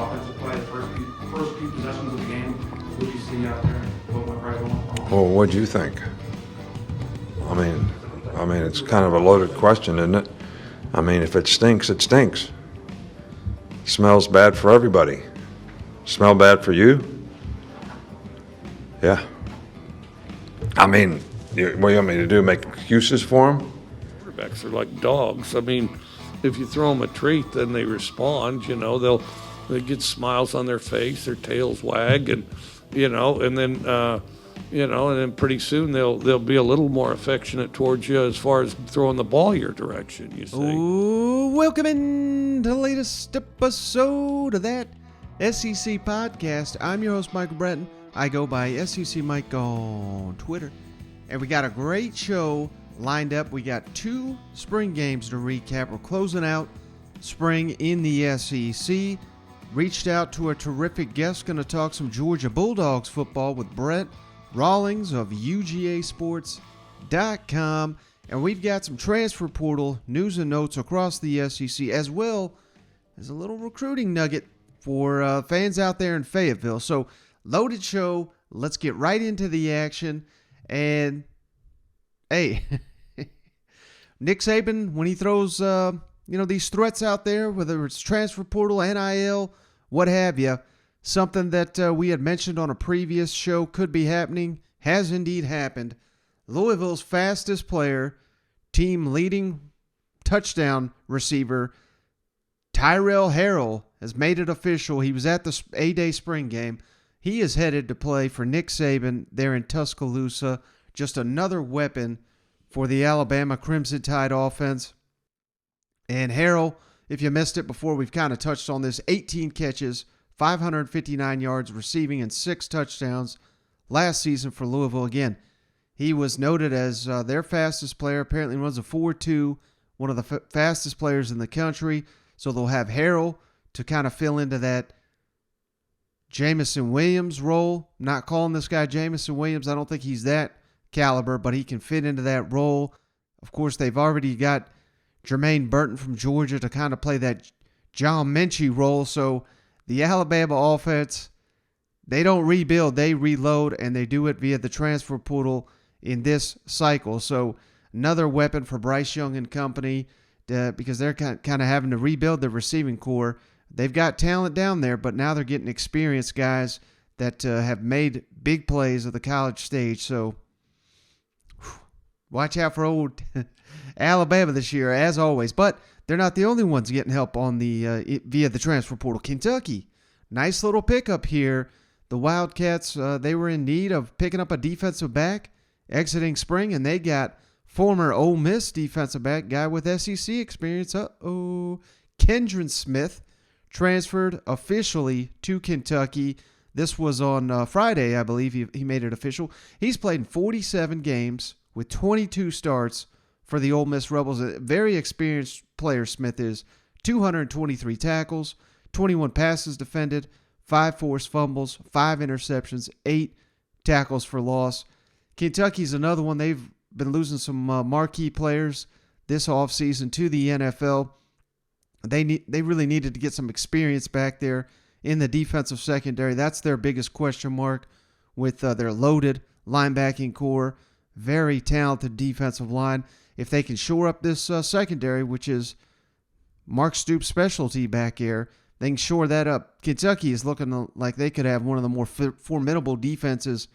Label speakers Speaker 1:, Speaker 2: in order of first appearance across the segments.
Speaker 1: offensive play, the first few possessions of the game? What did you see out there? What went right, what went wrong?
Speaker 2: Well, what'd you think? I mean, it's kind of a loaded question, isn't it? I mean, if it stinks, it stinks. Smells bad for everybody. Smell bad for you? Yeah. I mean, what do you want me to do, make excuses for them?
Speaker 3: Quarterbacks are like dogs. I mean, if you throw them a treat, then they respond. You know, they get smiles on their face, their tails wag, and and then pretty soon they'll be a little more affectionate towards you as far as throwing the ball your direction. You see.
Speaker 4: Ooh, welcome in to the latest episode of that SEC podcast. I'm your host, Michael Breton. I go by SEC Mike on Twitter. And we got a great show lined up. We got 2 spring games to recap. We're closing out spring in the SEC. Reached out to a terrific guest. Going to talk some Georgia Bulldogs football with Brent Rollins of UGAsports.com. And we've got some transfer portal news and notes across the SEC, as well as a little recruiting nugget for fans out there in Fayetteville. So, loaded show. Let's get right into the action. And, hey, Nick Saban, when he throws, these threats out there, whether it's transfer portal, NIL, what have you, something that we had mentioned on a previous show could be happening, has indeed happened. Louisville's fastest player, team leading touchdown receiver, Tyler Harrell, has made it official. He was at the A-Day spring game. He is headed to play for Nick Saban there in Tuscaloosa. Just another weapon for the Alabama Crimson Tide offense. And Harrell, if you missed it before, we've kind of touched on this. 18 catches, 559 yards receiving, and 6 touchdowns last season for Louisville. Again, he was noted as their fastest player. Apparently runs a 4.2, one of the fastest players in the country. So they'll have Harrell to kind of fill into that Jamison Williams role. I'm not calling this guy Jamison Williams. I don't think he's that caliber, but he can fit into that role. Of course, they've already got Jermaine Burton from Georgia to kind of play that John Mechie role. So the Alabama offense, they don't rebuild, they reload, and they do it via the transfer portal in this cycle. So another weapon for Bryce Young and company because they're kind of having to rebuild their receiving core. They've got talent down there, but now they're getting experienced guys that have made big plays at the college stage. So watch out for old Alabama this year, as always. But they're not the only ones getting help on the via the transfer portal. Kentucky, nice little pickup here. The Wildcats, they were in need of picking up a defensive back exiting spring, and they got former Ole Miss defensive back, guy with SEC experience. Keidron Smith transferred officially to Kentucky. This was on Friday, I believe he made it official. He's played in 47 games with 22 starts for the Ole Miss Rebels. A very experienced player, Smith is. 223 tackles, 21 passes defended, 5 forced fumbles, 5 interceptions, 8 tackles for loss. Kentucky's another one. They've been losing some marquee players this offseason to the NFL. They really needed to get some experience back there in the defensive secondary. That's their biggest question mark with their loaded linebacking core. Very talented defensive line. If they can shore up this secondary, which is Mark Stoops' specialty back here, they can shore that up. Kentucky is looking like they could have one of the more formidable defenses,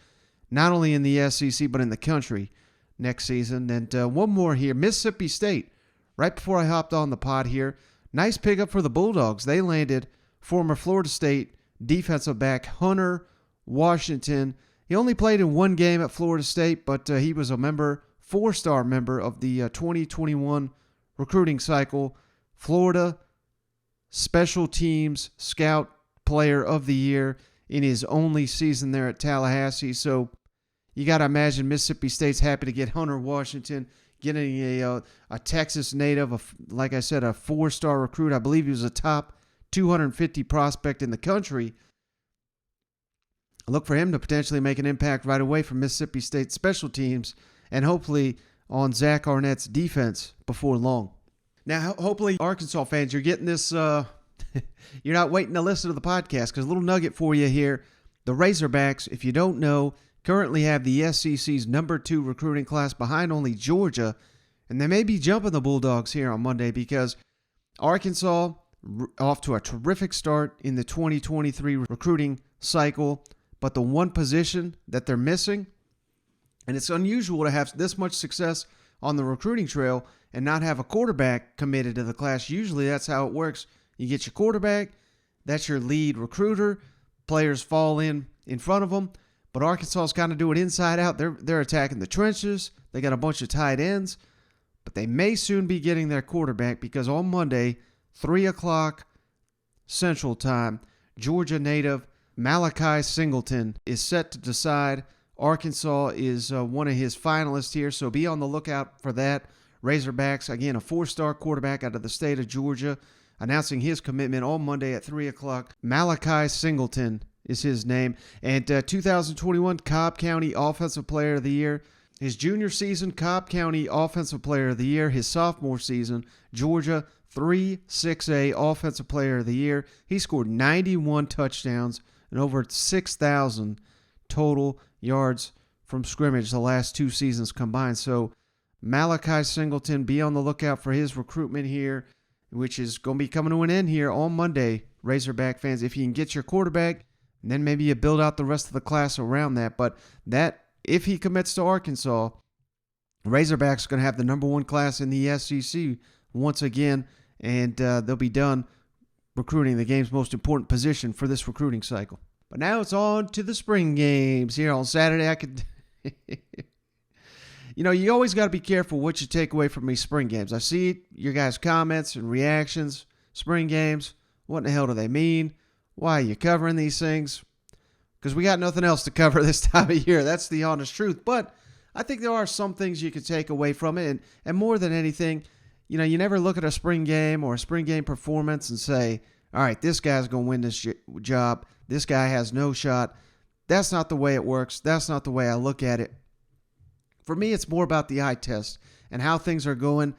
Speaker 4: not only in the SEC, but in the country next season. And one more here, Mississippi State. Right before I hopped on the pod here, nice pickup for the Bulldogs. They landed former Florida State defensive back Hunter Washington. He only played in one game at Florida State, but he was a 4-star member of the 2021 recruiting cycle. Florida Special Teams Scout Player of the Year in his only season there at Tallahassee. So you got to imagine Mississippi State's happy to get Hunter Washington, getting a Texas native, like I said, a 4-star recruit. I believe he was a top 250 prospect in the country. Look for him to potentially make an impact right away from Mississippi State special teams and hopefully on Zach Arnett's defense before long. Now, hopefully, Arkansas fans, you're getting this you're not waiting to listen to the podcast, because a little nugget for you here. The Razorbacks, if you don't know, currently have the SEC's number 2 recruiting class behind only Georgia, and they may be jumping the Bulldogs here on Monday because Arkansas off to a terrific start in the 2023 recruiting cycle, but the one position that they're missing, and it's unusual to have this much success on the recruiting trail and not have a quarterback committed to the class. Usually that's how it works. You get your quarterback, that's your lead recruiter, players fall in front of them, but Arkansas is kind of doing inside out. They're attacking the trenches. They got a bunch of tight ends, but they may soon be getting their quarterback because on Monday, 3 o'clock Central Time, Georgia native Malachi Singleton is set to decide. Arkansas is one of his finalists here, so be on the lookout for that. Razorbacks, again, a 4-star quarterback out of the state of Georgia, announcing his commitment on Monday at 3 o'clock. Malachi Singleton is his name. And 2021 Cobb County Offensive Player of the Year. His junior season, Cobb County Offensive Player of the Year. His sophomore season, Georgia 3-6A Offensive Player of the Year. He scored 91 touchdowns and over 6,000 total yards from scrimmage the last 2 seasons combined. So Malachi Singleton, be on the lookout for his recruitment here, which is going to be coming to an end here on Monday, Razorback fans. If you can get your quarterback, and then maybe you build out the rest of the class around that. But that, if he commits to Arkansas, Razorbacks are going to have the number 1 class in the SEC once again, and they'll be done recruiting the game's most important position for this recruiting cycle. But now it's on to the spring games here on Saturday. I could... you always got to be careful what you take away from these spring games. I see your guys' comments and reactions. Spring games, what in the hell do they mean? Why are you covering these things? Because we got nothing else to cover this time of year. That's the honest truth. But I think there are some things you can take away from it. And more than anything, you never look at a spring game or a spring game performance and say, all right, this guy's going to win this job. This guy has no shot. That's not the way it works. That's not the way I look at it. For me, it's more about the eye test and how things are going.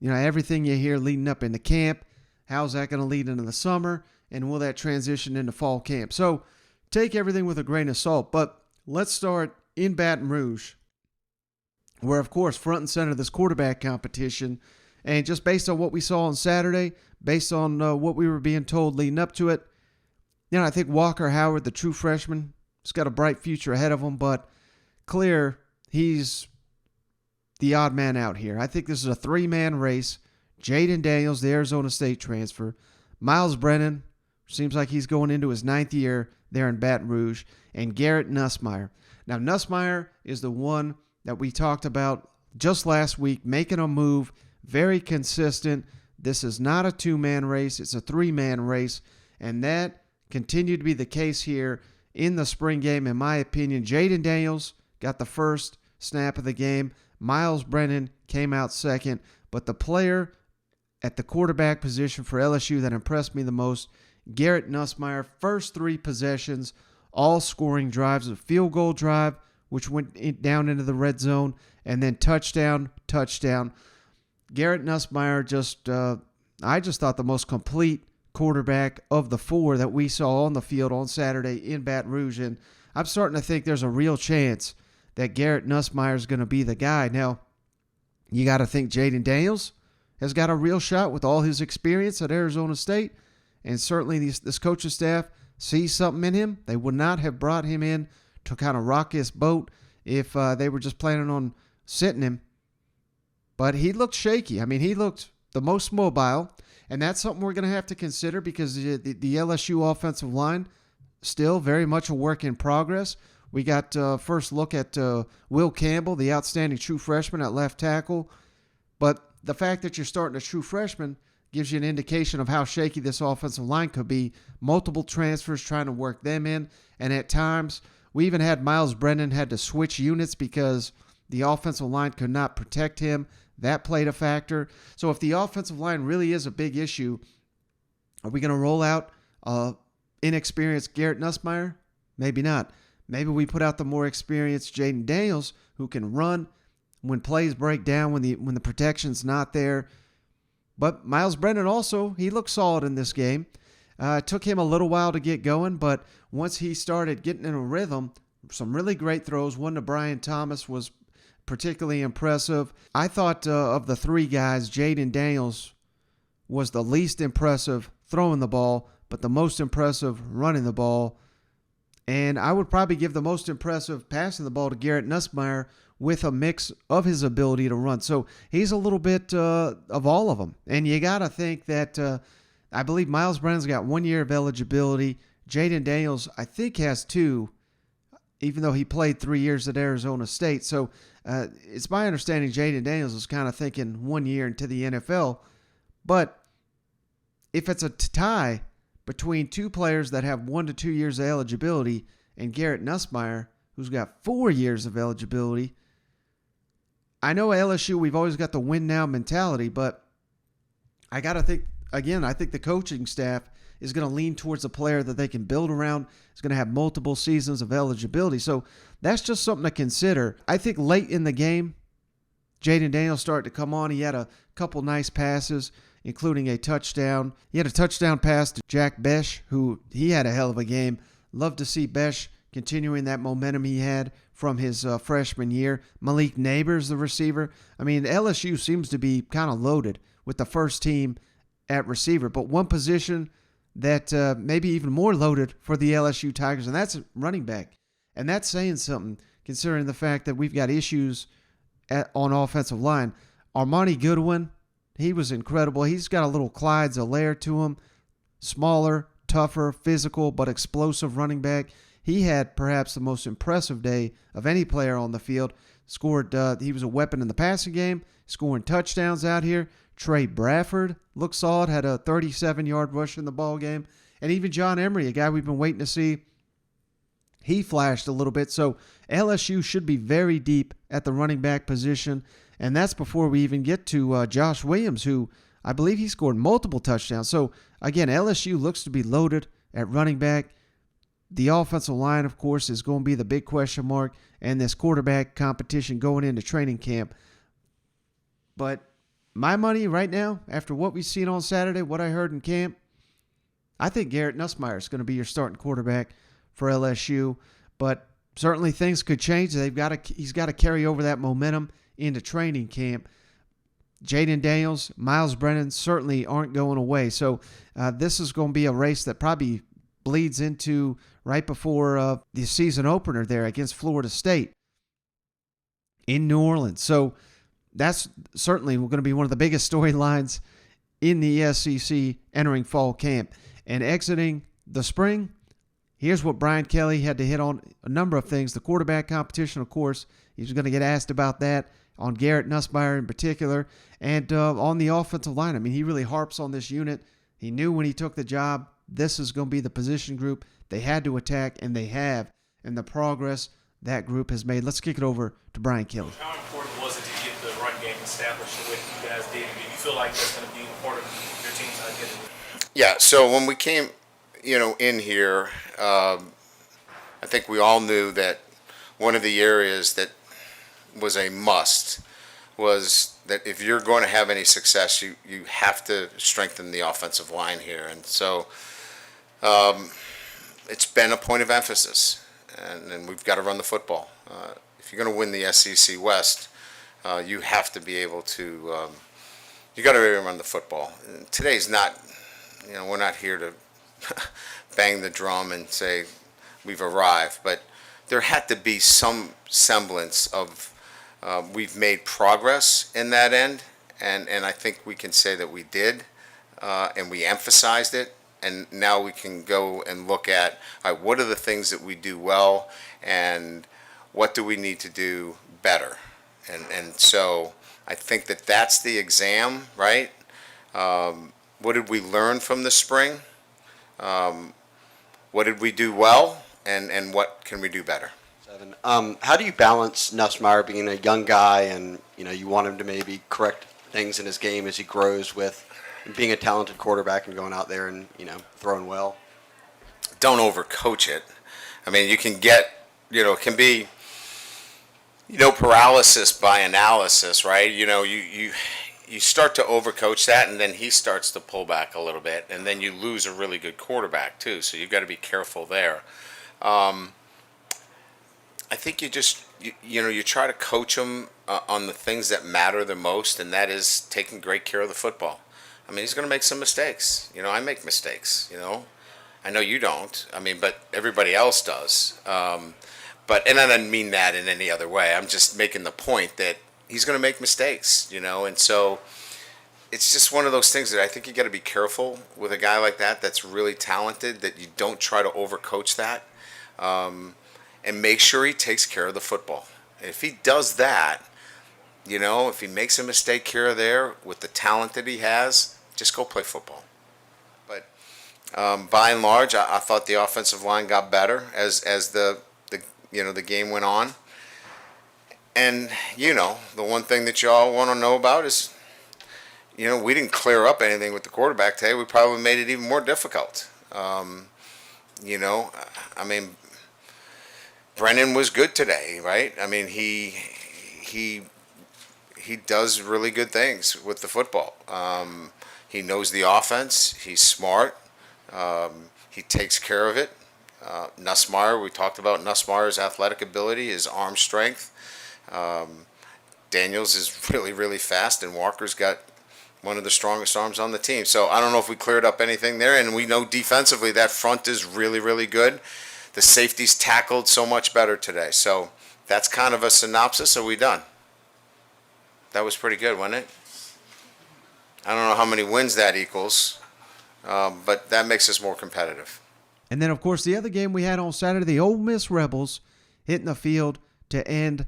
Speaker 4: Everything you hear leading up into camp, how's that going to lead into the summer, and will that transition into fall camp? So take everything with a grain of salt. But let's start in Baton Rouge, where, of course, front and center this quarterback competition. And just based on what we saw on Saturday, based on what we were being told leading up to it, I think Walker Howard, the true freshman, has got a bright future ahead of him, but clear he's the odd man out here. I think this is a 3-man race. Jaden Daniels, the Arizona State transfer. Miles Brennan, seems like he's going into his 9th year there in Baton Rouge. And Garrett Nussmeier. Now, Nussmeier is the one that we talked about just last week, making a move, very consistent. This is not a 2-man race. It's a 3-man race. And that continued to be the case here in the spring game, in my opinion. Jaden Daniels got the first snap of the game. Miles Brennan came out second. But the player at the quarterback position for LSU that impressed me the most, Garrett Nussmeier, first 3 possessions, all scoring drives. A field goal drive, which went down into the red zone, and then touchdown. Garrett Nussmeier I just thought the most complete quarterback of the 4 that we saw on the field on Saturday in Baton Rouge. And I'm starting to think there's a real chance that Garrett Nussmeier is going to be the guy. Now, you got to think Jaden Daniels has got a real shot with all his experience at Arizona State. And certainly this coaching staff sees something in him. They would not have brought him in to kind of rock his boat if they were just planning on sitting him. But he looked shaky. I mean, he looked the most mobile. And that's something we're going to have to consider because the LSU offensive line still very much a work in progress. We got first look at Will Campbell, the outstanding true freshman at left tackle. But the fact that you're starting a true freshman gives you an indication of how shaky this offensive line could be. Multiple transfers trying to work them in. And at times, we even had Miles Brennan had to switch units because the offensive line could not protect him. That played a factor. So if the offensive line really is a big issue, are we going to roll out inexperienced Garrett Nussmeier? Maybe not. Maybe we put out the more experienced Jaden Daniels who can run when plays break down, when the protection's not there. But Miles Brennan also, he looked solid in this game. It took him a little while to get going, but once he started getting in a rhythm, some really great throws. One to Brian Thomas was particularly impressive. I thought of the three guys, Jaden Daniels was the least impressive throwing the ball, but the most impressive running the ball. And I would probably give the most impressive passing the ball to Garrett Nussmeier with a mix of his ability to run. So he's a little bit of all of them. And you got to think that I believe Miles Brennan's got 1 year of eligibility. Jaden Daniels, I think, has 2, even though he played 3 years at Arizona State. So it's my understanding Jaden Daniels is kind of thinking 1 year into the NFL. But if it's a tie between two players that have 1 to 2 years of eligibility and Garrett Nussmeier, who's got 4 years of eligibility, I know LSU, we've always got the win now mentality, but I got to think, again, I think the coaching staff is going to lean towards a player that they can build around. Is going to have multiple seasons of eligibility. So that's just something to consider. I think late in the game, Jaden Daniels started to come on. He had a couple nice passes, including a touchdown. He had a touchdown pass to Jack Besh, who he had a hell of a game. Love to see Besh continuing that momentum he had from his freshman year. Malik Neighbors, the receiver. I mean, LSU seems to be kind of loaded with the first team at receiver. But one position that maybe even more loaded for the LSU Tigers, and that's running back. And that's saying something, considering the fact that we've got issues on offensive line. Armani Goodwin, he was incredible. He's got a little Clyde Zellaire to him. Smaller, tougher, physical, but explosive running back. He had perhaps the most impressive day of any player on the field. Scored. He was a weapon in the passing game, scoring touchdowns out here. Trey Bradford looked solid, had a 37-yard rush in the ball game. And even John Emery, a guy we've been waiting to see, he flashed a little bit. So LSU should be very deep at the running back position. And that's before we even get to Josh Williams, who I believe he scored multiple touchdowns. So, again, LSU looks to be loaded at running back. The offensive line, of course, is going to be the big question mark, and this quarterback competition going into training camp. But my money right now, after what we've seen on Saturday, what I heard in camp, I think Garrett Nussmeier is going to be your starting quarterback for LSU. But certainly things could change. He's got to carry over that momentum into training camp. Jaden Daniels, Miles Brennan certainly aren't going away. So this is going to be a race that probably bleeds into right before the season opener there against Florida State in New Orleans. So that's certainly going to be one of the biggest storylines in the SEC entering fall camp. And exiting the spring, here's what Brian Kelly had to hit on: a number of things. The quarterback competition, of course, he's going to get asked about that, on Garrett Nussmeier in particular, and on the offensive line. I mean, he really harps on this unit. He knew when he took the job, this is going to be the position group they had to attack, and they have, and the progress that group has made. Let's kick it over to Brian Kelly.
Speaker 5: How important was it to get the run game established the way you guys did? Do you feel like that's going to be part of your team's identity?
Speaker 6: Yeah, so when we came, in here, I think we all knew that one of the areas that was a must was that if you're going to have any success, you have to strengthen the offensive line here. And so it's been a point of emphasis, and we've got to run the football. If you're going to win the SEC West, you have to be able to you got to be able to run the football. And today's not, we're not here to bang the drum and say we've arrived, but there had to be some semblance of we've made progress in that end, and I think we can say that we did, and we emphasized it, and now we can go and look at what are the things that we do well, and what do we need to do better, and so I think that that's the exam, right? What did we learn from the spring? What did we do well, and what can we do better?
Speaker 7: How do you balance Nussmeier being a young guy and you want him to maybe correct things in his game as he grows with being a talented quarterback and going out there and throwing well?
Speaker 6: Don't overcoach it. I mean, you can get it can be paralysis by analysis, right? you start to overcoach that, and then he starts to pull back a little bit, and then you lose a really good quarterback too. So you've got to be careful there. I think you try to coach him on the things that matter the most, and that is taking great care of the football. I mean, he's going to make some mistakes. I make mistakes. I know you don't. I mean, but everybody else does. And I don't mean that in any other way. I'm just making the point that he's going to make mistakes. And so it's just one of those things that I think you got to be careful with a guy like that that's really talented, that you don't try to overcoach that. And make sure he takes care of the football. If he does that, if he makes a mistake here or there with the talent that he has, just go play football. But by and large, I thought the offensive line got better as the game went on. And the one thing that y'all want to know about is, we didn't clear up anything with the quarterback today. We probably made it even more difficult. I mean, Brennan was good today, right? I mean, he does really good things with the football. He knows the offense. He's smart. He takes care of it. Nussmeier, we talked about Nussmeier's athletic ability, his arm strength. Daniels is really, really fast, and Walker's got one of the strongest arms on the team. So I don't know if we cleared up anything there, and we know defensively that front is really, really good. The safeties tackled so much better today. So that's kind of a synopsis. Are we done? That was pretty good, wasn't it? I don't know how many wins that equals, but that makes us more competitive.
Speaker 4: And then, of course, the other game we had on Saturday, the Ole Miss Rebels hitting the field to end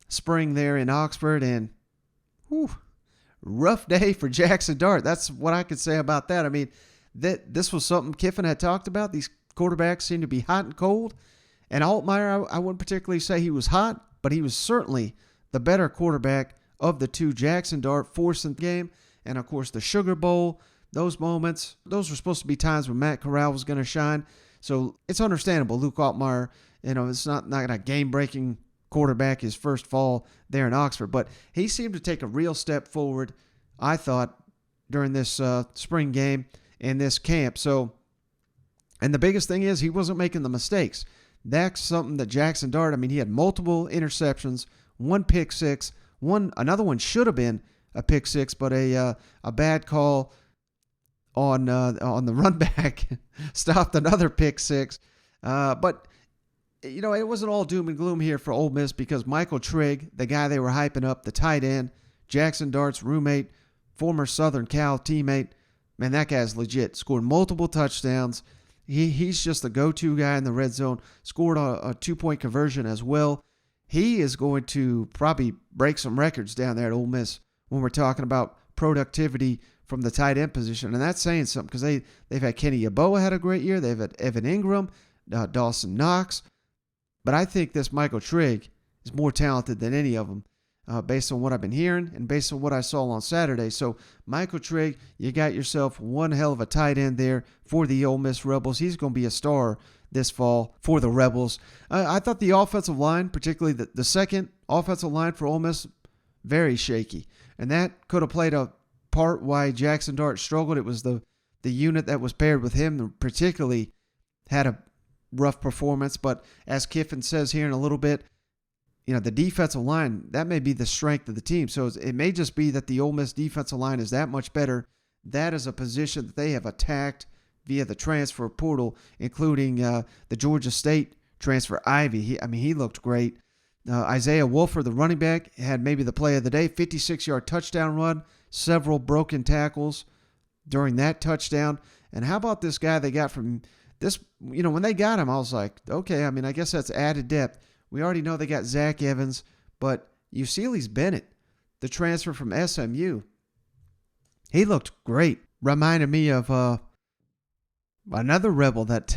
Speaker 4: spring there in Oxford. And rough day for Jackson Dart. That's what I could say about that. I mean, this was something Kiffin had talked about. These quarterbacks seem to be hot and cold. And Altmaier, I wouldn't particularly say he was hot, but he was certainly the better quarterback of the two. Jackson Dart forcing the game. And, of course, the Sugar Bowl, those moments, those were supposed to be times when Matt Corral was going to shine. So it's understandable. Luke Altmaier, it's not a game-breaking quarterback, his first fall there in Oxford. But he seemed to take a real step forward, I thought, during this spring game and this camp. And the biggest thing is he wasn't making the mistakes. That's something that Jackson Dart, he had multiple interceptions, one pick six, another one should have been a pick six, but a bad call on the run back stopped another pick six. But it wasn't all doom and gloom here for Ole Miss, because Michael Trigg, the guy they were hyping up, the tight end, Jackson Dart's roommate, former Southern Cal teammate, man, that guy's legit. Scored multiple touchdowns. He's just the go-to guy in the red zone. Scored a 2-point conversion as well. He is going to probably break some records down there at Ole Miss when we're talking about productivity from the tight end position. And that's saying something, because they've had Kenny Yeboah had a great year. They've had Evan Ingram, Dawson Knox. But I think this Michael Trigg is more talented than any of them, based on what I've been hearing and based on what I saw on Saturday. So Michael Trigg, you got yourself one hell of a tight end there for the Ole Miss Rebels. He's going to be a star this fall for the Rebels. I thought the offensive line, particularly the second offensive line for Ole Miss, very shaky. And that could have played a part why Jackson Dart struggled. It was the unit that was paired with him that particularly had a rough performance. But as Kiffin says here in a little bit, the defensive line, that may be the strength of the team. So it may just be that the Ole Miss defensive line is that much better. That is a position that they have attacked via the transfer portal, including the Georgia State transfer, Ivy. He looked great. Isaiah Wolfer, the running back, had maybe the play of the day, 56-yard touchdown run, several broken tackles during that touchdown. And how about this guy they got from this? When they got him, I was like, okay, I guess that's added depth. We already know they got Zach Evans, but Uceli's Bennett, the transfer from SMU, he looked great. Reminded me of another Rebel that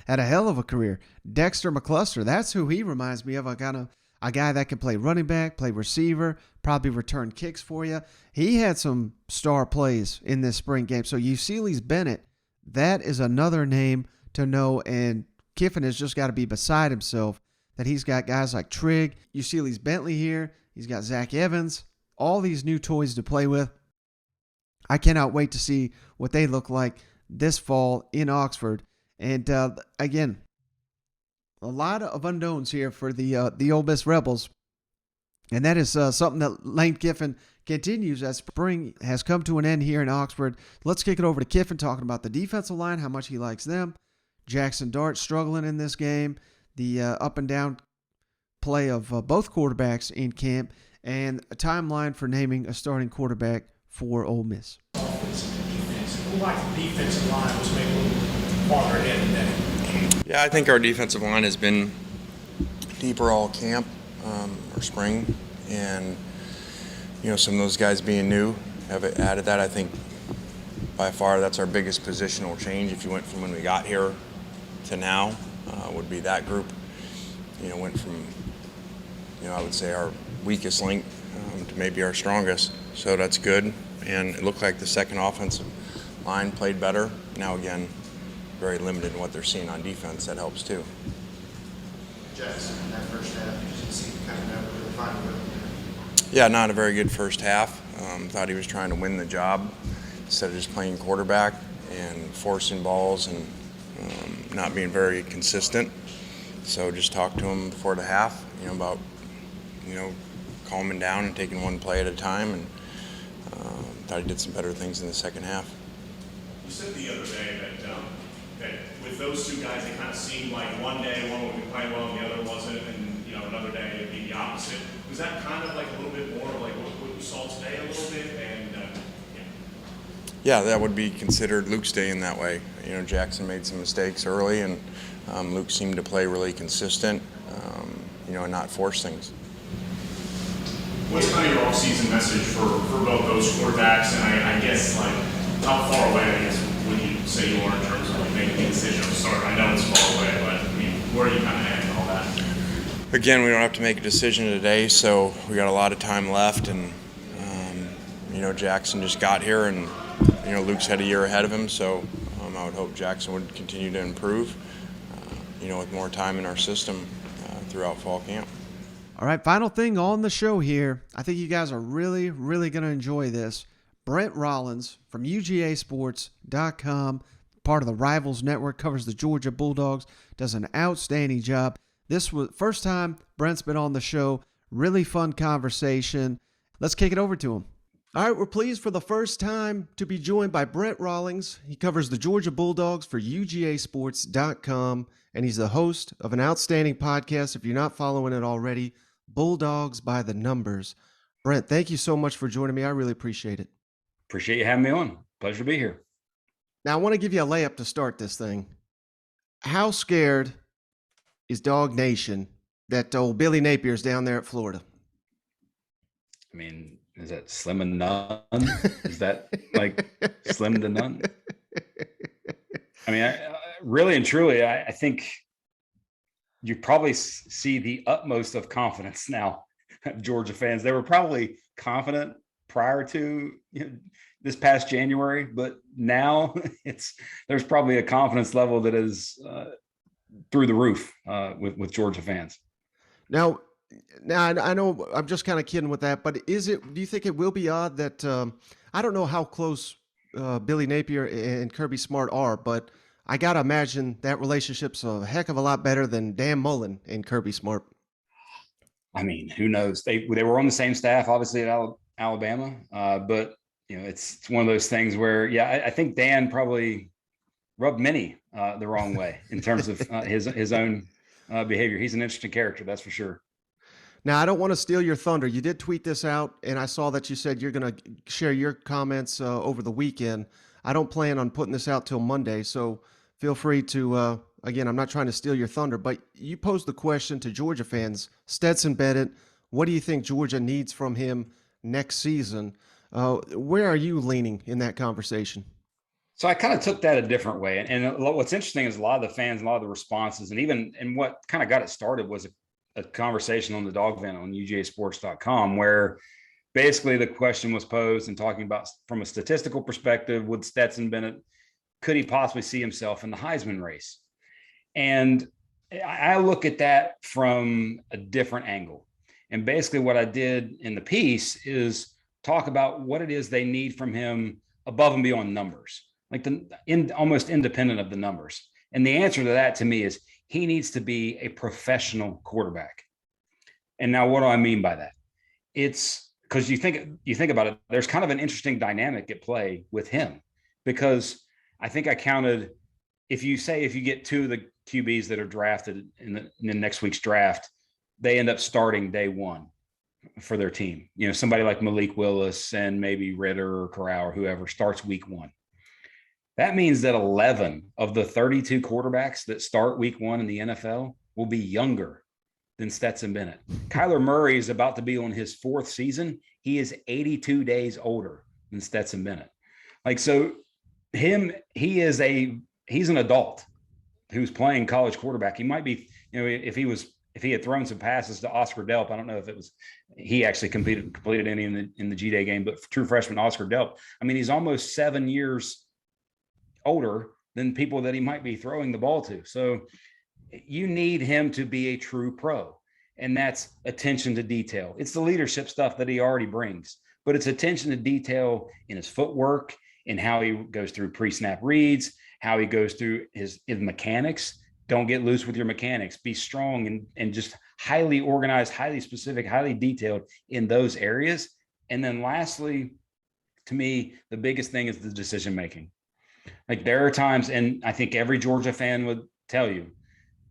Speaker 4: had a hell of a career, Dexter McCluster. That's who he reminds me of. A guy that can play running back, play receiver, probably return kicks for you. He had some star plays in this spring game. So Uceli's Bennett, that is another name to know, and Kiffin has just got to be beside himself that he's got guys like Trigg, Uceli's Bentley here. He's got Zach Evans. all these new toys to play with. I cannot wait to see what they look like this fall in Oxford. And again, a lot of unknowns here for the Ole Miss Rebels. And that is something that Lane Kiffin continues as spring has come to an end here in Oxford. Let's kick it over to Kiffin talking about the defensive line, how much he likes them. Jackson Dart struggling in this game. The up and down play of both quarterbacks in camp. And a timeline for naming a starting quarterback for Ole Miss.
Speaker 5: Who likes the defensive line was maybe a little farther ahead today?
Speaker 8: Yeah, I think our defensive line has been deeper all camp or spring, and some of those guys being new have added that. I think by far that's our biggest positional change. If you went from when we got here to now, would be that group. Went from I would say our weakest link to maybe our strongest. So that's good, and it looked like the second offensive line played better. Now again, very limited in what they're seeing on defense. That helps too.
Speaker 6: Jackson, in that first half, you just seemed kind of never really find a rhythm there.
Speaker 8: Yeah, not a very good first half. Thought he was trying to win the job instead of just playing quarterback and forcing balls and not being very consistent. So just talked to him before the half, about calming down and taking one play at a time, and thought he did some better things in the second half.
Speaker 9: You said the other day that with those two guys, it kind of seemed like one day one would be playing well and the other wasn't, and another day it'd be the opposite. Was that kind of like a little bit more like what you saw today a little bit? And
Speaker 8: yeah, that would be considered Luke's day in that way. Jackson made some mistakes early, and Luke seemed to play really consistent, and not force things.
Speaker 9: What's kind of your off-season message for both those quarterbacks? And I guess like how far away would you say you are in terms of like making a decision of start? I know it's far away, but where are you kind of at and all that?
Speaker 8: Again, we don't have to make a decision today, so we got a lot of time left, and Jackson just got here, and Luke's had a year ahead of him, so I would hope Jackson would continue to improve, with more time in our system throughout fall camp.
Speaker 4: All right, final thing on the show here. I think you guys are really, really going to enjoy this. Brent Rollins from UGAsports.com, part of the Rivals Network, covers the Georgia Bulldogs, does an outstanding job. This was first time Brent's been on the show. Really fun conversation. Let's kick it over to him. All right, we're pleased for the first time to be joined by Brent Rollins. He covers the Georgia Bulldogs for UGAsports.com, and he's the host of an outstanding podcast, if you're not following it already, Bulldogs by the Numbers. Brent, thank you so much for joining me. I really appreciate it.
Speaker 10: Appreciate you having me on. Pleasure to be here.
Speaker 4: Now, I want to give you a layup to start this thing. How scared is Dog Nation that old Billy Napier's down there at Florida?
Speaker 10: I mean, is that slim and none? Is that like slim to none? I mean, really and truly, I think you probably see the utmost of confidence now of Georgia fans. They were probably confident prior to this past January, but now there's probably a confidence level that is through the roof with Georgia fans.
Speaker 4: Now I know I'm just kind of kidding with that, but do you think it will be odd that I don't know how close Billy Napier and Kirby Smart are, but I got to imagine that relationship's a heck of a lot better than Dan Mullen and Kirby Smart.
Speaker 10: I mean, who knows? They were on the same staff, obviously, at Alabama, but it's one of those things where, I think Dan probably rubbed many the wrong way in terms of his own behavior. He's an interesting character, that's for sure.
Speaker 4: Now, I don't want to steal your thunder. You did tweet this out, and I saw that you said you're going to share your comments over the weekend. I don't plan on putting this out till Monday, so feel free to, again, I'm not trying to steal your thunder, but you posed the question to Georgia fans. Stetson Bennett, what do you think Georgia needs from him next season? Where are you leaning in that conversation?
Speaker 10: So I kind of took that a different way. And what's interesting is a lot of the fans, a lot of the responses, and what kind of got it started was a conversation on the Dog Vent on UGAsports.com, where basically the question was posed and talking about from a statistical perspective, would Stetson Bennett, could he possibly see himself in the Heisman race? And I look at that from a different angle. And basically what I did in the piece is talk about what it is they need from him above and beyond numbers, like almost independent of the numbers. And the answer to that to me is he needs to be a professional quarterback. And now what do I mean by that? It's because you think about it, there's kind of an interesting dynamic at play with him, because I think I counted, if you get two of the QBs that are drafted in the next week's draft, they end up starting day one for their team. You know, somebody like Malik Willis and maybe Ritter or Corral or whoever starts week one. That means that 11 of the 32 quarterbacks that start week one in the NFL will be younger than Stetson Bennett. Kyler Murray is about to be on his 4th season. He is 82 days older than Stetson Bennett. Like, so he's an adult who's playing college quarterback. He might be, you know, if he had thrown some passes to Oscar Delp, I don't know if it was, he actually completed any in the G-Day game, but true freshman Oscar Delp, I mean, he's almost 7 years older than people that he might be throwing the ball to. So you need him to be a true pro, and that's attention to detail. It's the leadership stuff that he already brings, but it's attention to detail in his footwork, in how he goes through pre-snap reads, how he goes through his mechanics. Don't get loose with your mechanics. Be strong and just highly organized, highly specific, highly detailed in those areas. And then lastly, to me, the biggest thing is the decision-making. Like, there are times, and I think every Georgia fan would tell you,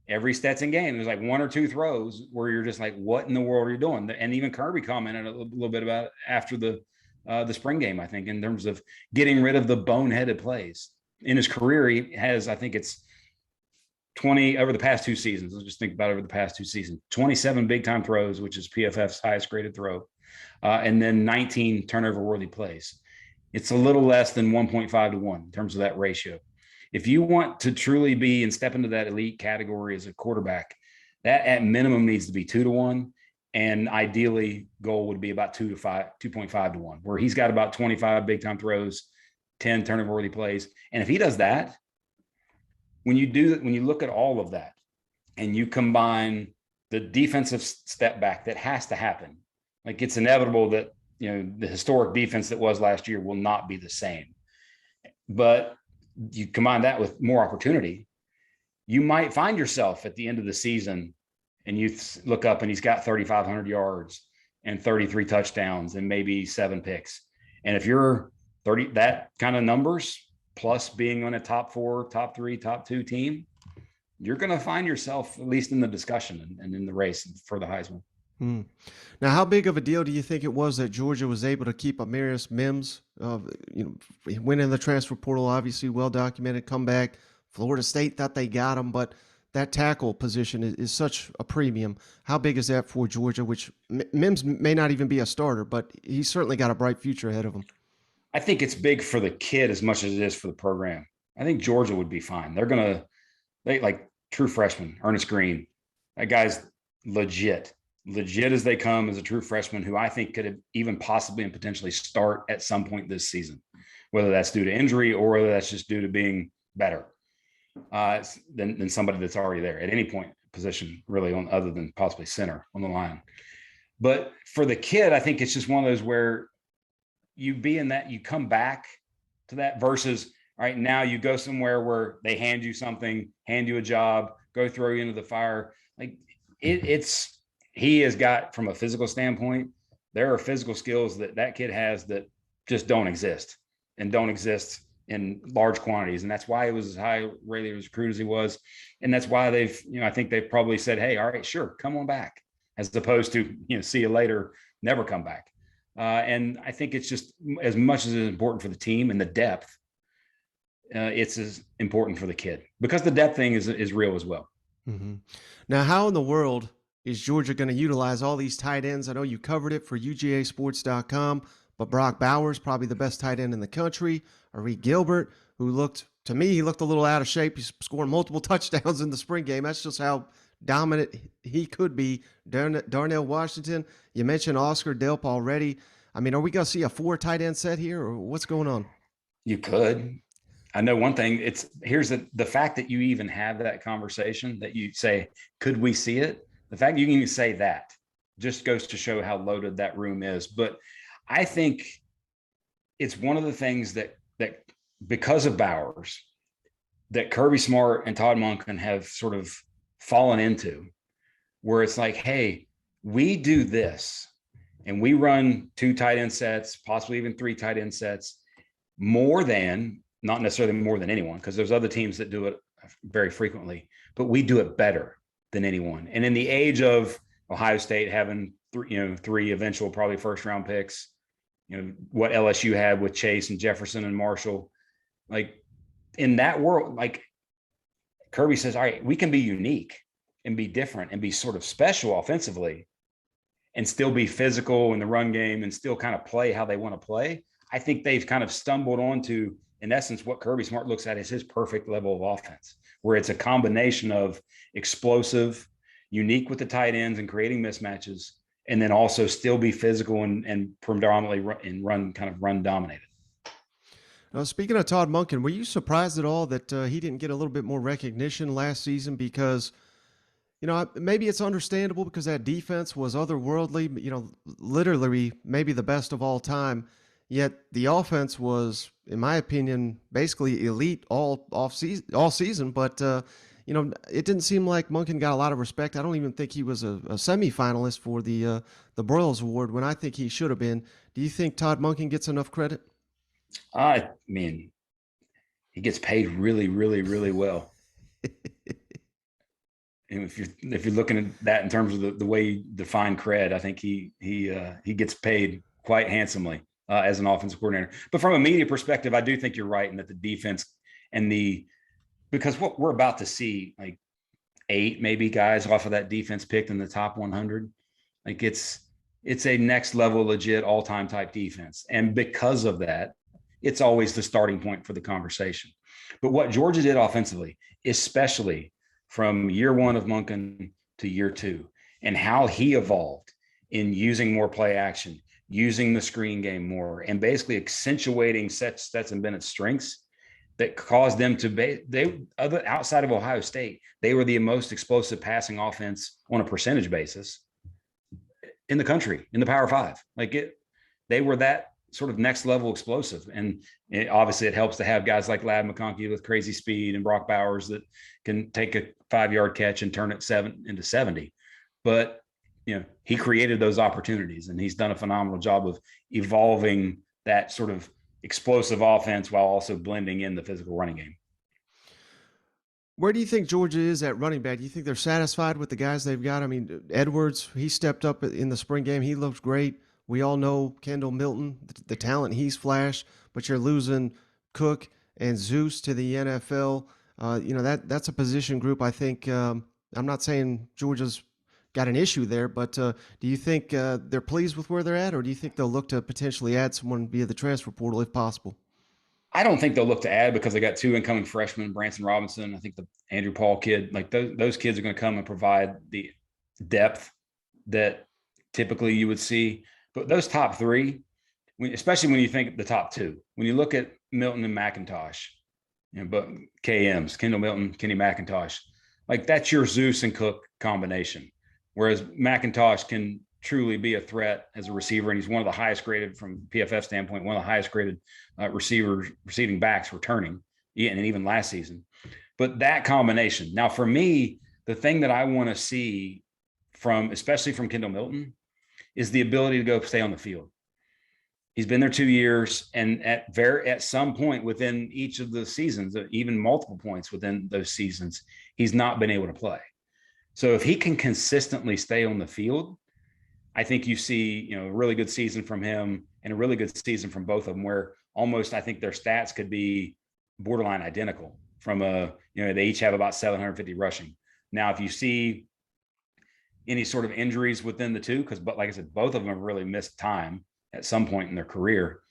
Speaker 10: every Stetson game, there's like 1 or 2 throws where you're just like, what in the world are you doing? And even Kirby commented a little bit about it after the spring game, I think, in terms of getting rid of the boneheaded plays. In his career, he has, I think it's 20 over the past 2 seasons. Let's just think about over the past 2 seasons, 27 big time throws, which is PFF's highest graded throw. And then 19 turnover worthy plays. It's a little less than 1.5 to 1 in terms of that ratio. If you want to truly be and step into that elite category as a quarterback, that at minimum needs to be 2 to 1. And ideally goal would be about 2.5 to 1, where he's got about 25 big time throws, 10 turnover worthy plays. And if he does that, when you look at all of that and you combine the defensive step back that has to happen, like, it's inevitable that, you know, the historic defense that was last year will not be the same, but you combine that with more opportunity, you might find yourself at the end of the season and you look up and he's got 3,500 yards and 33 touchdowns and maybe 7 picks. And if you're that kind of numbers, plus being on a top 4, top 3, top 2 team, you're going to find yourself at least in the discussion and in the race for the Heisman.
Speaker 4: Now, how big of a deal do you think it was that Georgia was able to keep Amarius Mims? He went in the transfer portal, obviously well-documented comeback. Florida State thought they got him, but that tackle position is such a premium. How big is that for Georgia, which Mims may not even be a starter, but he's certainly got a bright future ahead of him?
Speaker 10: I think it's big for the kid as much as it is for the program. I think Georgia would be fine. They like true freshman, Ernest Green. That guy's legit as they come as a true freshman, who I think could have even possibly and potentially start at some point this season, whether that's due to injury or whether that's just due to being better than somebody that's already there at any point position, really, on other than possibly center on the line. But for the kid, I think it's just one of those where you come back to that versus, all right, now you go somewhere where they hand you something, hand you a job, go throw you into the fire. Like, he has got, from a physical standpoint, there are physical skills that kid has that just don't exist in large quantities. And that's why he was as highly recruited as he was. And that's why I think they've probably said, hey, all right, sure, come on back, as opposed to, see you later, never come back. And I think it's just as much as it's important for the team and the depth, it's as important for the kid, because the depth thing is real as well.
Speaker 4: Mm-hmm. Now, how in the world is Georgia going to utilize all these tight ends? I know you covered it for UGAsports.com, but Brock Bowers, probably the best tight end in the country. Arik Gilbert, who looked a little out of shape. He's scoring multiple touchdowns in the spring game. That's just how dominant he could be. Darnell Washington, you mentioned Oscar Delp already. I mean, are we going to see a 4 tight end set here, or what's going on?
Speaker 10: You could. I know one thing. Here's the fact that you even have that conversation, that you say, could we see it? The fact you can even say that just goes to show how loaded that room is. But I think it's one of the things that because of Bowers, that Kirby Smart and Todd Monken have sort of fallen into, where it's like, hey, we do this and we run 2 tight end sets, possibly even 3 tight end sets, not necessarily more than anyone, because there's other teams that do it very frequently, but we do it better than anyone. And in the age of Ohio State having 3 eventual probably first round picks, what LSU had with Chase and Jefferson and Marshall, like in that world, like Kirby says, all right, we can be unique and be different and be sort of special offensively and still be physical in the run game and still kind of play how they want to play. I think they've kind of stumbled onto, in essence, what Kirby Smart looks at as his perfect level of offense, where it's a combination of explosive, unique with the tight ends and creating mismatches, and then also still be physical and predominantly run dominated.
Speaker 4: Now, speaking of Todd Monken, were you surprised at all that he didn't get a little bit more recognition last season? Because, maybe it's understandable because that defense was otherworldly, literally maybe the best of all time. Yet the offense was, in my opinion, basically elite all season. But, it didn't seem like Monken got a lot of respect. I don't even think he was a semifinalist for the Broyles Award when I think he should have been. Do you think Todd Monken gets enough credit?
Speaker 10: I mean, he gets paid really, really, really well. And if you're looking at that in terms of the way you define cred, I think he gets paid quite handsomely as an offensive coordinator. But from a media perspective, I do think you're right in that the defense and because what we're about to see, like 8 maybe guys off of that defense picked in the top 100, like it's a next level legit all-time type defense. And because of that, it's always the starting point for the conversation. But what Georgia did offensively, especially from year 1 of Monken to year 2, and how he evolved in using more play action, using the screen game more, and basically accentuating Stetson Bennett's strengths that caused them to outside of Ohio State, they were the most explosive passing offense on a percentage basis in the country, in the Power 5. They were that sort of next level explosive. And obviously it helps to have guys like Ladd McConkey with crazy speed and Brock Bowers that can take a 5-yard catch and turn it into 70. But, he created those opportunities and he's done a phenomenal job of evolving that sort of explosive offense while also blending in the physical running game.
Speaker 4: Where do you think Georgia is at running back? Do you think they're satisfied with the guys they've got? I mean, Edwards, he stepped up in the spring game. He looked great. We all know Kendall Milton, the talent he's flashed, but you're losing Cook and Zeus to the NFL. That's a position group. I think, I'm not saying Georgia's got an issue there, but do you think they're pleased with where they're at, or do you think they'll look to potentially add someone via the transfer portal if possible?
Speaker 10: I don't think they'll look to add because they got 2 incoming freshmen, Branson Robinson. I think the Andrew Paul kid, like those kids are going to come and provide the depth that typically you would see. But those top 3, especially when you think the top 2, when you look at Milton and McIntosh, but KMs, Kendall Milton, Kenny McIntosh, like that's your Zeus and Cook combination. Whereas McIntosh can truly be a threat as a receiver, and he's one of the highest graded from PFF standpoint, one of the highest graded receiving backs returning, and even last season. But that combination. Now, for me, the thing that I want to see especially from Kendall Milton, is the ability to go stay on the field. He's been there 2 years, and at some point within each of the seasons, even multiple points within those seasons, he's not been able to play. So if he can consistently stay on the field, I think you see, a really good season from him and a really good season from both of them, where almost I think their stats could be borderline identical from they each have about 750 rushing. Now, if you see any sort of injuries within the 2, but like I said, both of them have really missed time at some point in their career.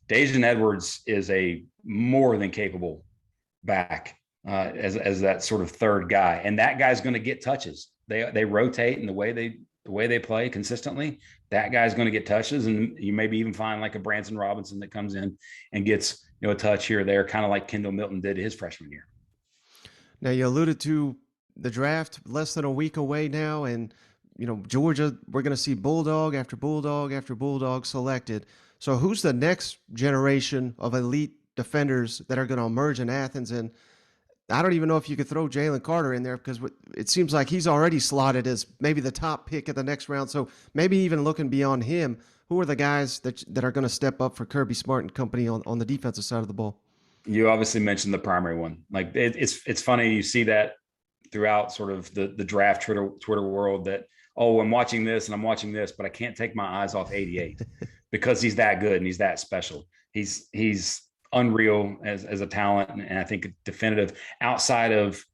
Speaker 10: Dejan Edwards is a more than capable back as that sort of third guy, and that guy's going to get touches. They rotate in the way they play consistently. That guy's going to get touches, and you maybe even find like a Branson Robinson that comes in and gets a touch here or there, kind of like Kendall Milton did his freshman year.
Speaker 4: Now, you alluded to the draft less than a week away now, and Georgia, we're going to see bulldog after bulldog after bulldog selected. So who's the next generation of elite defenders that are going to emerge in Athens? And I don't even know if you could throw Jalen Carter in there because it seems like he's already slotted as maybe the top pick of the next round. So maybe even looking beyond him, who are the guys that are going to step up for Kirby Smart and company on the defensive side of the ball?
Speaker 10: You obviously mentioned the primary one. Like it's funny, you see that throughout sort of the draft Twitter world that, oh, I'm watching this and I'm watching this, but I can't take my eyes off 88 because he's that good and he's that special. He's unreal as a talent, and I think definitive outside of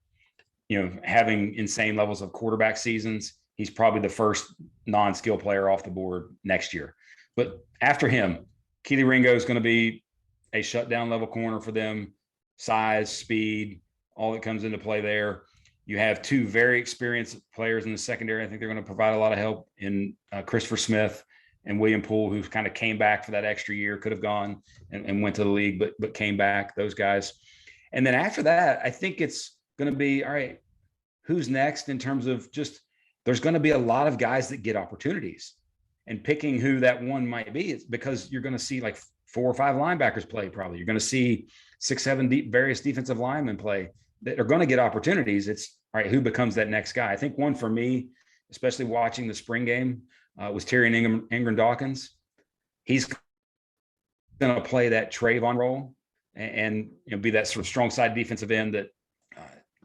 Speaker 10: having insane levels of quarterback seasons. He's probably the first non-skill player off the board next year. But after him, Keely Ringo is going to be a shutdown level corner for them. Size, speed, all that comes into play there. You have two very experienced players in the secondary. I think they're going to provide a lot of help in Christopher Smith and William Poole, who kind of came back for that extra year, could have gone and went to the league, but came back, those guys. And then after that, I think it's going to be, all right, who's next in terms of just, there's going to be a lot of guys that get opportunities, and picking who that one might be, it's because you're going to see like 4 or 5 linebackers play. Probably you're going to see 6, 7 various defensive linemen play that are going to get opportunities. It's all right, who becomes that next guy? I think one for me, especially watching the spring game, was Tyrion Ingram Dawkins. He's going to play that Trayvon role and be that sort of strong side defensive end that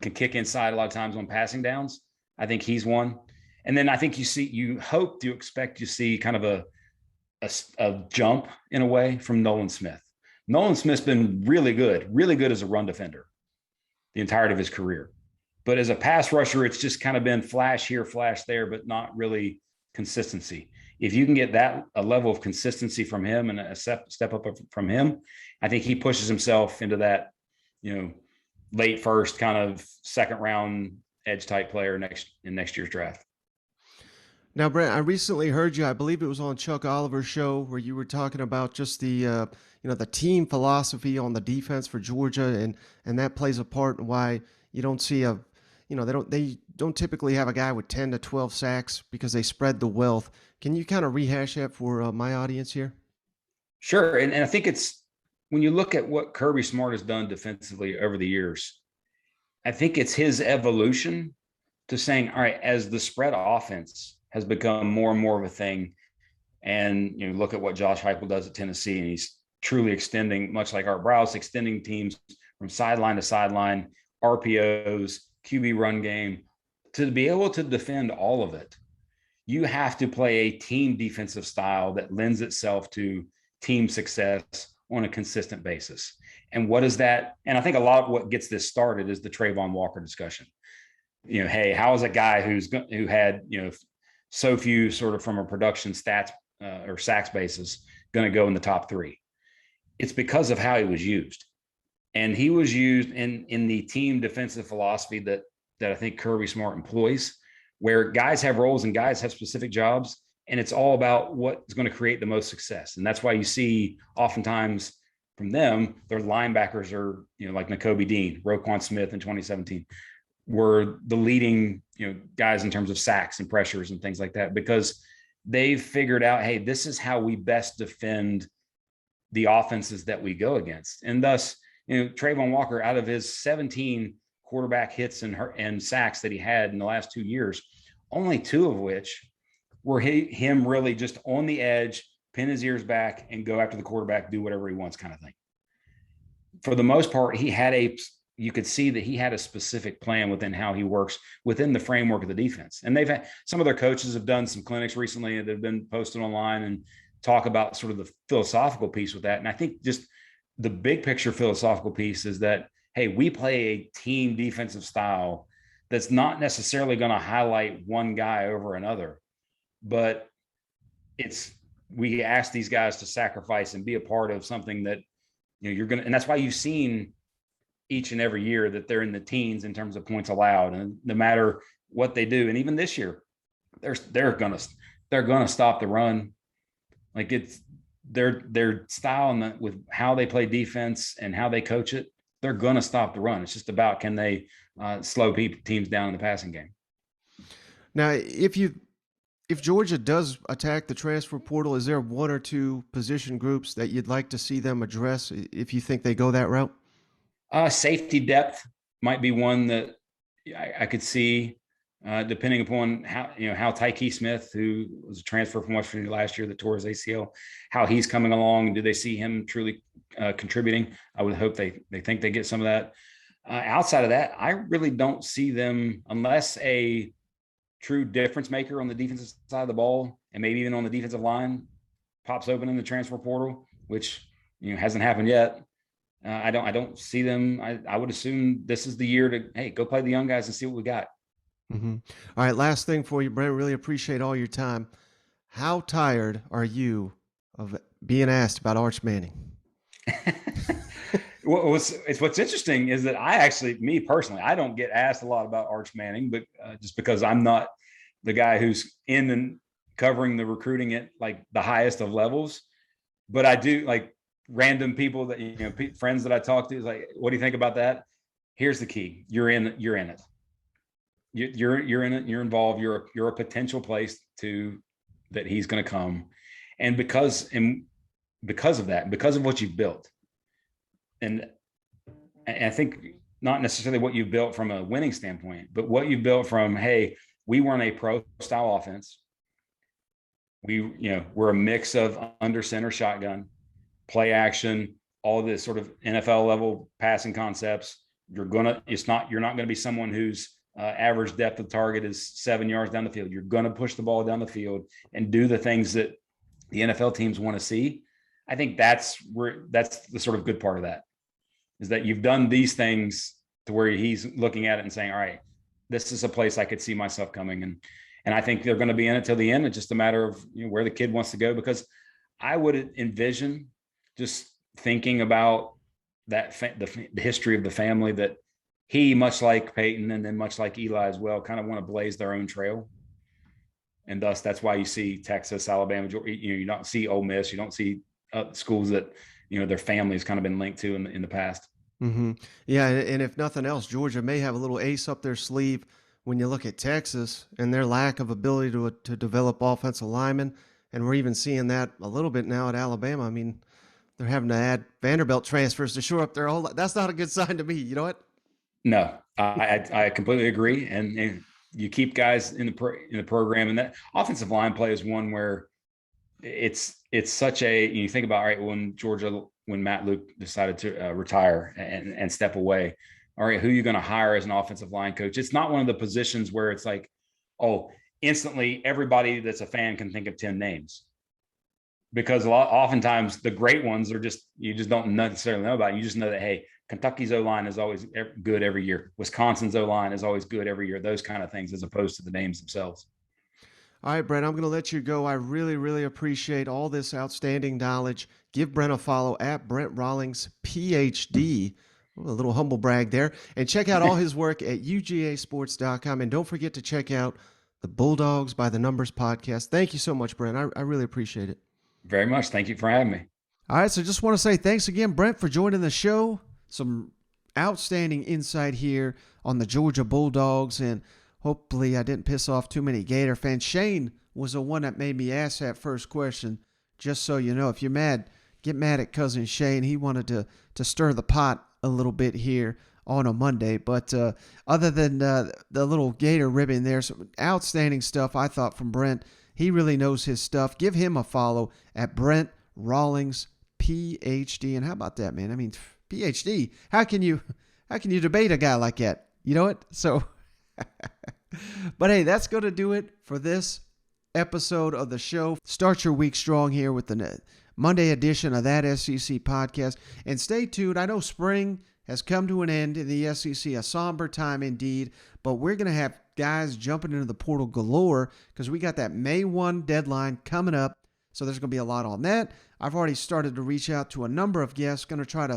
Speaker 10: can kick inside a lot of times on passing downs. I think he's one. And then I think you expect to see kind of a jump in a way from Nolan Smith. Nolan Smith's been really good as a run defender the entirety of his career. But as a pass rusher, it's just kind of been flash here, flash there, but not really consistency. If you can get a level of consistency from him and a step up from him, I think he pushes himself into that, late first kind of second round edge type player in next year's draft.
Speaker 4: Now, Brent, I recently heard you, I believe it was on Chuck Oliver's show, where you were talking about just the team philosophy on the defense for Georgia, and that plays a part in why you don't see they don't typically have a guy with 10 to 12 sacks because they spread the wealth. Can you kind of rehash that for my audience here?
Speaker 10: Sure. And I think it's, when you look at what Kirby Smart has done defensively over the years, I think it's his evolution to saying, all right, as the spread offense has become more and more of a thing, and look at what Josh Heupel does at Tennessee, and he's truly extending, much like Art Browse, extending teams from sideline to sideline, RPOs, QB run game. To be able to defend all of it, you have to play a team defensive style that lends itself to team success on a consistent basis. And what is that? And I think a lot of what gets this started is the Trayvon Walker discussion. Hey, how is a guy who had so few sort of from a production stats or sacks basis going to go in the top 3? It's because of how he was used. And he was used in the team defensive philosophy that I think Kirby Smart employs, where guys have roles and guys have specific jobs, and it's all about what's going to create the most success. And that's why you see oftentimes from them, their linebackers are, like Nakobe Dean, Roquan Smith in 2017, were the leading, guys in terms of sacks and pressures and things like that, because they've figured out, hey, this is how we best defend the offenses that we go against. And thus, Trayvon Walker, out of his 17 quarterback hits and sacks that he had in the last 2 years, only 2 of which were him really just on the edge, pin his ears back and go after the quarterback, do whatever he wants kind of thing. For the most part, you could see that he had a specific plan within how he works within the framework of the defense. And they've had, some of their coaches have done some clinics recently that have been posted online and talk about sort of the philosophical piece with that. And I think just the big picture philosophical piece is that, hey, we play a team defensive style that's not necessarily going to highlight one guy over another, but we ask these guys to sacrifice and be a part of something that, you're going to, and that's why you've seen each and every year that they're in the teens in terms of points allowed, and no matter what they do. And even this year, they're going to stop the run. Like it's their style and with how they play defense and how they coach it, they're going to stop the run. It's just about, can they slow teams down in the passing game?
Speaker 4: Now, if you If Georgia does attack the transfer portal, is there one or two position groups that you'd like to see them address if you think they go that route?
Speaker 10: Safety depth might be one that I could see, depending upon how Tyke Smith, who was a transfer from West Virginia last year that tore his ACL, how he's coming along, and do they see him truly contributing? I would hope they think they get some of that. Outside of that, I really don't see them, unless a true difference maker on the defensive side of the ball, and maybe even on the defensive line, pops open in the transfer portal, which hasn't happened yet. I don't see them. I would assume this is the year to go play the young guys and see what we got.
Speaker 4: Mm-hmm. All right, last thing for you, Brent. Really appreciate all your time. How tired are you of being asked about Arch Manning?
Speaker 10: What's interesting is that me personally, I don't get asked a lot about Arch Manning, but just because I'm not the guy who's in and covering the recruiting at like the highest of levels, but I do, like, random people that friends that I talk to is like, what do you think about that? Here's the key: you're in it. You're in it. You're involved. You're a potential place that he's going to come, and because of that, because of what you've built. And I think not necessarily what you've built from a winning standpoint, but what you've built from, hey, we weren't a pro style offense. We're a mix of under center shotgun, play action, all this sort of NFL level passing concepts. You're not going to be someone whose average depth of target is 7 yards down the field. You're going to push the ball down the field and do the things that the NFL teams want to see. I think that's the sort of good part of that, is that you've done these things to where he's looking at it and saying, all right, this is a place I could see myself coming. And I think they're going to be in it till the end. It's just a matter of where the kid wants to go, because I would envision, just thinking about that, the history of the family, that he, much like Peyton and then much like Eli as well, kind of want to blaze their own trail. And thus, that's why you see Texas, Alabama, you don't see Ole Miss, you don't see schools that their family has kind of been linked to in the past.
Speaker 4: Mm-hmm. Yeah, and if nothing else, Georgia may have a little ace up their sleeve when you look at Texas and their lack of ability to develop offensive linemen, and we're even seeing that a little bit now at Alabama. I mean, they're having to add Vanderbilt transfers to shore up their whole. That's not a good sign to me. You know what?
Speaker 10: No, I completely agree, and you keep guys in the program, and that offensive line play is one where it's such a, you think about, all right, when Matt Luke decided to retire and step away, all right, who are you going to hire as an offensive line coach? It's not one of the positions where it's like, oh, instantly everybody that's a fan can think of 10 names, because oftentimes the great ones are you just don't necessarily know about it. You just know that, hey, Kentucky's O-line is always good every year. Wisconsin's O-line is always good every year. Those kind of things, as opposed to the names themselves.
Speaker 4: All right, Brent, I'm going to let you go. I really, really appreciate all this outstanding knowledge. Give Brent a follow at Brent Rollins, PhD. A little humble brag there. And check out all his work at ugasports.com. And don't forget to check out the Bulldogs by the Numbers podcast. Thank you so much, Brent. I really appreciate it.
Speaker 10: Very much. Thank you for having me.
Speaker 4: All right, so just want to say thanks again, Brent, for joining the show. Some outstanding insight here on the Georgia Bulldogs, and hopefully I didn't piss off too many Gator fans. Shane was the one that made me ask that first question, just so you know. If you're mad, get mad at Cousin Shane. He wanted to stir the pot a little bit here on a Monday. But other than the little Gator ribbon there, some outstanding stuff I thought from Brent. He really knows his stuff. Give him a follow at Brent Rollins, PhD. And how about that, man? I mean, PhD. How can you debate a guy like that? You know what? So, but hey, that's going to do it for this episode of the show. Start your week strong here with the Monday edition of That SEC podcast. And stay tuned. I know spring has come to an end in the SEC, a somber time indeed, but we're going to have guys jumping into the portal galore because we got that May 1 deadline coming up. So there's going to be a lot on that. I've already started to reach out to a number of guests, going to try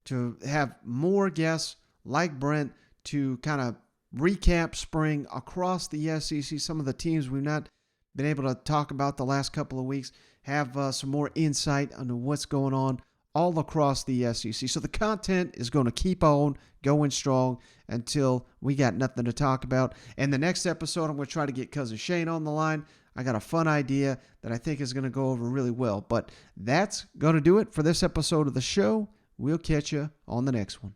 Speaker 4: to have more guests like Brent to kind of recap spring across the SEC. Some of the teams we've not been able to talk about the last couple of weeks, have some more insight into what's going on all across the SEC. So the content is going to keep on going strong until we got nothing to talk about. And the next episode, I'm going to try to get Cousin Shane on the line. I got a fun idea that I think is going to go over really well. But that's going to do it for this episode of the show. We'll catch you on the next one.